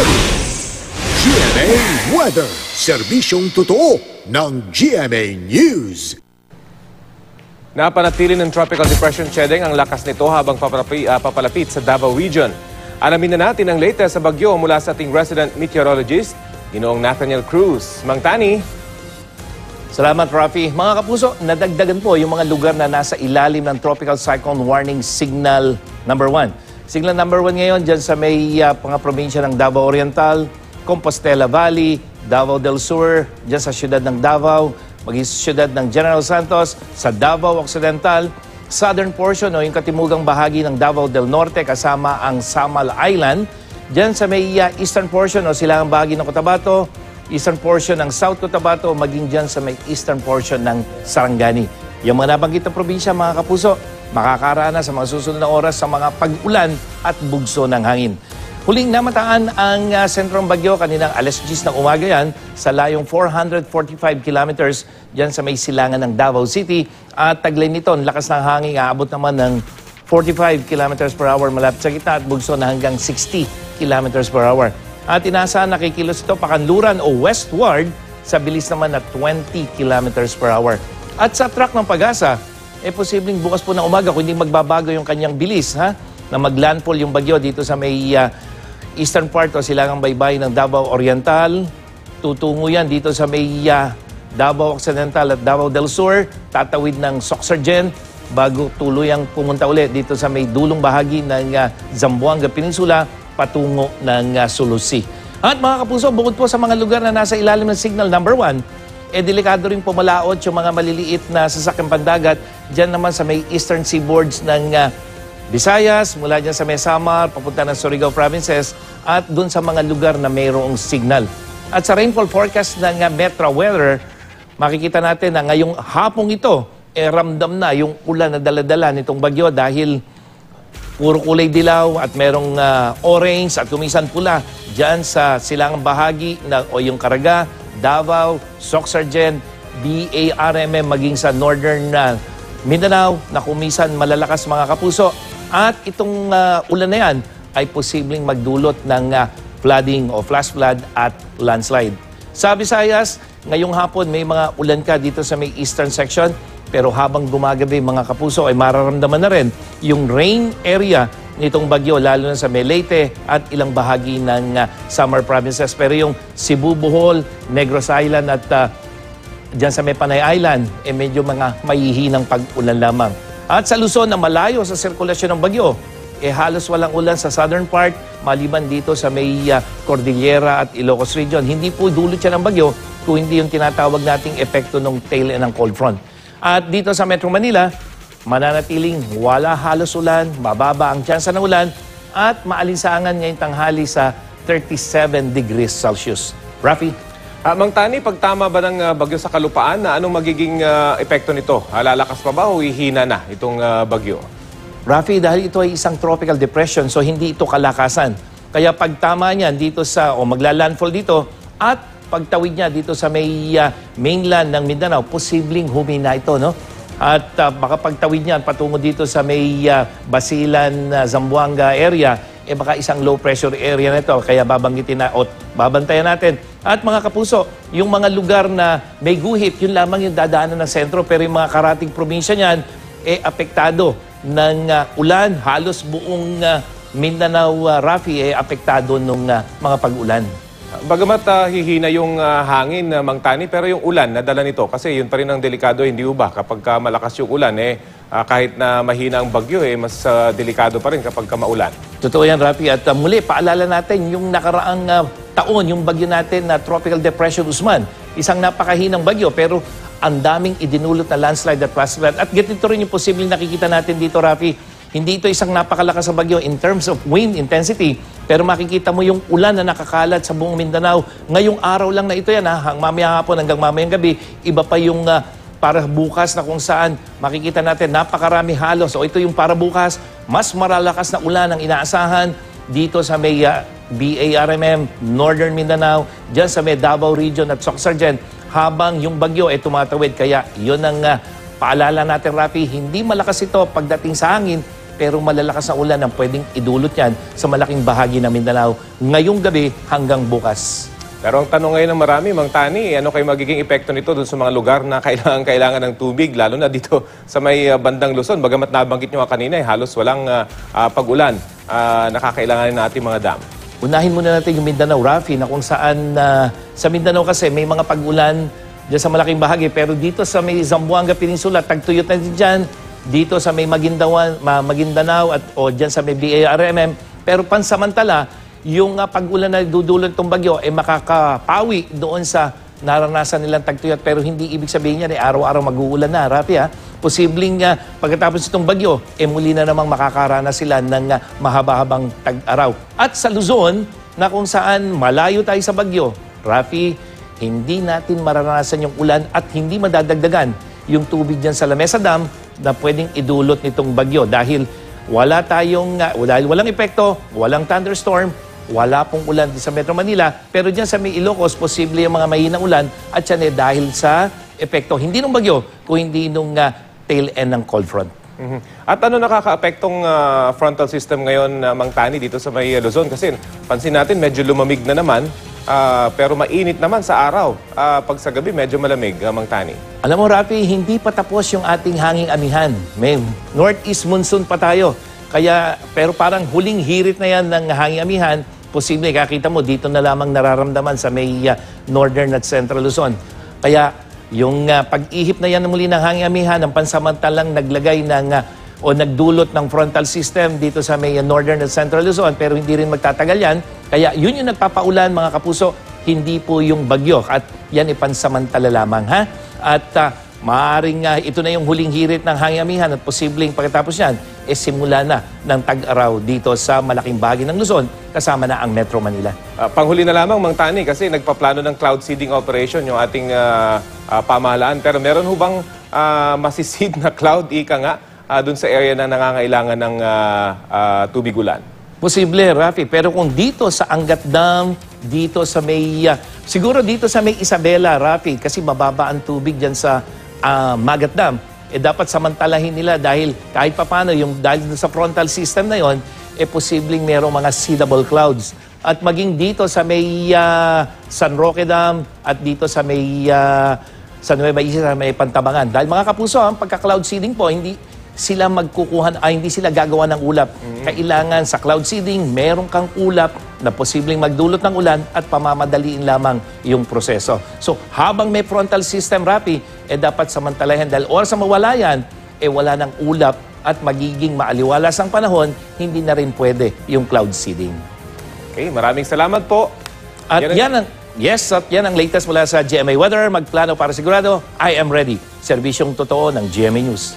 ready. GMA Weather, serbisyong totoo ng GMA News. Napanatili ng Tropical Depression Chedeng ang lakas nito habang papalapit sa Davao Region. Alamin na natin ang latest sa bagyo mula sa ating resident meteorologist, Ginoong Nathaniel Cruz. Mang Tani. Salamat, Rafi. Mga kapuso, nadagdagan po yung mga lugar na nasa ilalim ng Tropical Cyclone Warning Signal number 1. Signal number 1 ngayon dyan sa may mga probinsya ng Davao Oriental, Compostela Valley, Davao del Sur, dyan sa siyudad ng Davao, maging siyudad ng General Santos, sa Davao Occidental, southern portion o yung katimugang bahagi ng Davao del Norte kasama ang Samal Island, dyan sa may eastern portion o silangang bahagi ng Cotabato, eastern portion ng South Cotabato, maging dyan sa may eastern portion ng Sarangani. Yung mga nabanggit na probinsya, mga kapuso, makakarana sa mga susunod na oras sa mga pag-ulan at bugso ng hangin. Huling namataan ang sentrong bagyo kaninang alas 10 ng umaga yan sa layong 445 kilometers dyan sa may silangan ng Davao City. At taglay nito, ang lakas ng hangin, aabot naman ng 45 kilometers per hour malapit sa gitna at bugso na hanggang 60 kilometers per hour. At inaasahan nakikilos ito pakanluran o westward sa bilis naman na 20 kilometers per hour. At sa track ng Pag-asa, posibleng bukas po ng umaga kung hindi magbabago yung kanyang bilis, na maglandfall yung bagyo dito sa may eastern part o silangang baybay ng Davao Oriental. Tutungo yan dito sa may Davao Occidental at Davao del Sur, tatawid ng Sorsogon bago tuluyang pumunta ulit dito sa may dulong bahagi ng Zamboanga Peninsula patungo ng Sulusi. At mga kapuso, bukod po sa mga lugar na nasa ilalim ng signal number 1, delikado rin pumalaot yung mga maliliit na sasakyang pandagat dyan naman sa may eastern seaboards ng Visayas, mula dyan sa may Samar, papunta ng Surigao Provinces at dun sa mga lugar na mayroong signal. At sa rainfall forecast ng Metro Weather, makikita natin na ngayong hapong ito, ramdam na yung ulan na daladala nitong bagyo dahil puro kulay dilaw at merong orange at kumisan pula dyan sa silangang bahagi o yung Caraga, Davao, Sorsogon, BARMM maging sa northern Mindanao na kumisan malalakas mga kapuso. At itong ulan na yan ay posibleng magdulot ng flooding o flash flood at landslide. Sa Visayas, ngayong hapon may mga ulan ka dito sa may eastern section. Pero habang gumagabi mga kapuso ay mararamdaman na rin yung rain area nitong bagyo lalo na sa Leyte at ilang bahagi ng Samar Provinces. Pero yung Cebu, Bohol, Negros Island at dyan sa may Panay Island medyo mga mahihinang pag-ulan lamang. At sa Luzon na malayo sa sirkulasyon ng bagyo, halos walang ulan sa southern part maliban dito sa may Cordillera at Ilocos Region. Hindi po dulot yan ng bagyo kung hindi yung tinatawag nating epekto ng tail end ng cold front. At dito sa Metro Manila, mananatiling wala halos ulan, mababa ang tsansa ng ulan at maalinsangan ngayong tanghali sa 37 degrees Celsius. Rafi? Mang Tani, pagtama ba ng bagyo sa kalupaan, anong magiging epekto nito? Lalakas pa ba o hihina na itong bagyo? Rafi, dahil ito ay isang tropical depression, so hindi ito kalakasan. Kaya pagtama niyan dito magla-landfall dito at pagtawid niya dito sa may mainland ng Mindanao, posibleng humina ito, no? At baka pagtawid niya patungo dito sa may Basilan, Zamboanga area, baka isang low pressure area na ito, kaya babanggitin na o babantayan natin. At mga kapuso, yung mga lugar na may guhit, yun lamang yung dadaanan ng sentro, pero yung mga karating probinsya niyan, apektado ng ulan, halos buong Mindanao, Rafi, apektado ng mga pag-ulan. Bagamat hihina yung hangin, Mang Tani, pero yung ulan na dala nito, kasi yun pa rin ang delikado, hindi ba? Kapag malakas yung ulan, kahit na mahina ang bagyo, mas delikado pa rin kapag maulan. Totoo yan, Rafi. At muli, paalala natin yung nakaraang taon, yung bagyo natin na Tropical Depression Usman. Isang napakahinang bagyo, pero ang daming idinulot na landslide at flash flood. At ganito rin yung posibleng nakikita natin dito, Rafi. Hindi ito isang napakalakas na bagyo in terms of wind intensity, pero makikita mo yung ulan na nakakalat sa buong Mindanao. Ngayong araw lang na ito yan, mamaya hapon hanggang mamayang gabi, iba pa yung para bukas na kung saan makikita natin napakarami halos. O ito yung para bukas, mas malalakas na ulan ang inaasahan dito sa may BARMM, Northern Mindanao, dyan sa may Davao Region at Sorsogon, habang yung bagyo tumatawid. Kaya yun ang paalala natin, Rafi, hindi malakas ito pagdating sa hangin, pero malalakas na ulan ang pwedeng idulot yan sa malaking bahagi ng Mindanao ngayong gabi hanggang bukas. Pero ang tanong ngayon ng marami, Mang Tani, ano kayo magiging epekto nito dun sa mga lugar na kailangan ng tubig, lalo na dito sa may bandang Luzon? Bagamat nabanggit nyo kanina, halos walang pag-ulan nakakailangan natin mga dam. Unahin muna natin yung Mindanao, Rafi, na kung saan sa Mindanao kasi may mga pag-ulan dyan sa malaking bahagi. Pero dito sa may Zamboanga Peninsula, tagtuyot na din dyan. Dito sa may Maguindanao o dyan sa may BARMM. Pero pansamantala, yung pag-ulan na dudulot itong bagyo ay makakapawi doon sa naranasan nilang tagtuyot. Pero hindi ibig sabihin niya araw-araw mag-uulan na, Rafi. Posibleng pagkatapos itong bagyo, muli na namang makakaranas sila ng mahaba-habang tag-araw. At sa Luzon, na kung saan malayo tayo sa bagyo, Rafi, hindi natin maranasan yung ulan at hindi madadagdagan yung tubig dyan sa Lamesa Dam na pwedeng idulot nitong bagyo dahil dahil walang epekto, walang thunderstorm, wala pong ulan sa Metro Manila, pero dyan sa may Ilocos, posible yung mga mahinang ulan at yan dahil sa epekto, hindi nung bagyo, kung hindi nung tail end ng cold front. At ano nakaka-apektong frontal system ngayon, Mang Tani, dito sa may Luzon? Kasi pansin natin, medyo lumamig na naman, pero mainit naman sa araw. Pag sa gabi, medyo malamig, Mang Tani. Alam mo, Rafi, hindi pa tapos yung ating hanging amihan. May northeast monsoon pa tayo. Pero parang huling hirit na yan ng hanging amihan, posible, kakita mo, dito na lamang nararamdaman sa may northern at central Luzon. Kaya yung pag-ihip na yan muli ng hanging amihan, ang pansamantalang naglagay o nagdulot ng frontal system dito sa may northern at central Luzon, pero hindi rin magtatagal yan. Kaya yun yung nagpapaulan, mga kapuso, hindi po yung bagyo. At yan ipansamantala lamang, ha? At maaaring ito na yung huling hirit ng hanging amihan at posibleng pagkatapos yan, simula na ng tag-araw dito sa malaking bahagi ng Luzon, kasama na ang Metro Manila. Panghuli na lamang, Mang Tani, kasi nagpaplano ng cloud seeding operation yung ating pamahalaan. Pero meron ho bang masiseed na cloud, ika nga, dun sa area na nangangailangan ng tubig ulan? Posible, Rafi. Pero kung dito sa Angat Dam, dito sa may, siguro dito sa may Isabela, Rafi, kasi mababa ang tubig dyan sa Magat Dam, dapat samantalahin nila dahil kahit papano, dahil sa frontal system na yon, posibleng merong mga seedable clouds. At maging dito sa may San Roque Dam at dito sa may San Nueva Ecija, may Pantabangan. Dahil mga kapuso, ang pagka-cloud seeding po, hindi sila gagawa ng ulap. Kailangan sa cloud seeding, meron kang ulap na posibleng magdulot ng ulan at pamamadaliin lamang yung proseso. So, habang may frontal system, Rapi, dapat samantalahin dahil oras sa mawala yan, wala ng ulap at magiging maaliwalas ang panahon, hindi na rin pwede yung cloud seeding. Okay, maraming salamat po. At yan ang latest mula sa GMA Weather. Magplano para sigurado, I am ready. Serbisyong totoo ng GMA News.